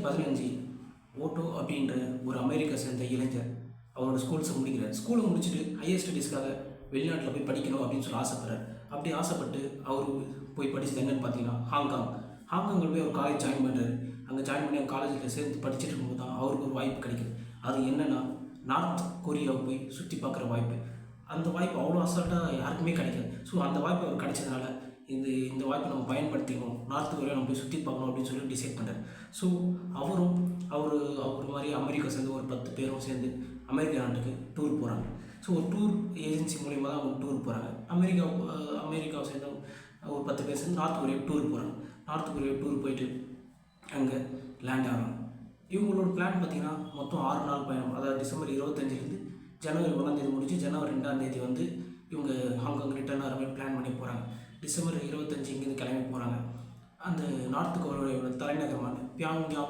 2015 Otto அப்படின்ற ஒரு America சேர்ந்த இளைஞர் அவரோட ஸ்கூல்ஸை முடிக்கிறார். ஸ்கூலை முடிச்சுட்டு ஹையர் ஸ்டடீஸ்க்காக வெளிநாட்டில் போய் படிக்கணும் அப்படின்னு சொல்லி ஆசைப்படுறார். அப்படி ஆசைப்பட்டு அவர் போய் படித்தது என்னென்னு பார்த்தீங்கன்னா ஹாங்காங்கில் போய் அவர் காலேஜ் ஜாயின் பண்ணுறாரு. அங்கே ஜாயின் பண்ணி அவங்க காலேஜில் சேர்ந்து படிச்சுட்டு இருக்கும்போது தான் அவருக்கு ஒரு வாய்ப்பு கிடைக்குது. அது என்னென்னா நார்த் கொரியாவை போய் சுற்றி பார்க்குற வாய்ப்பு. அந்த வாய்ப்பு அவ்வளோ அசால்ட்டாக யாருக்குமே கிடைக்காது. ஸோ அந்த வாய்ப்பு அவர் கிடைச்சதுனால இந்த வாய்ப்பை நம்ம பயன்படுத்திக்கணும், நார்த் கொரியா நம்ம போய் சுற்றி பார்க்கணும் அப்படின்னு சொல்லி டிசைட் பண்ணுறாரு. ஸோ அவர் மாதிரி அமெரிக்கா சேர்ந்து ஒரு 10 பேரும் சேர்ந்து அமெரிக்கா நாட்டுக்கு டூர் போகிறாங்க. ஸோ ஒரு டூர் ஏஜென்சி மூலிமா தான் அவங்க டூர் போகிறாங்க. அமெரிக்காவை சேர்ந்த ஒரு 10 பேர் சேர்ந்து நார்த் கொரியா டூர் போகிறாங்க. நார்த் கொரியா டூர் போயிட்டு அங்கே லேண்ட் ஆகிறாங்க. இவங்களோட பிளான் பார்த்திங்கன்னா மொத்தம் 6 நாள் பயணம். அதாவது டிசம்பர் 25 ஜனவரி 1 முடிச்சு ஜனவரி 2 வந்து இவங்க ஹாங்காங் ரிட்டர்ன் ஆகிற மாதிரி பிளான் பண்ணி போகிறாங்க. டிசம்பர் 25 இங்கேருந்து கிளம்பி போகிறாங்க. அந்த நார்த் கொரியாவோட தலைநகரமான பியாங்யாங்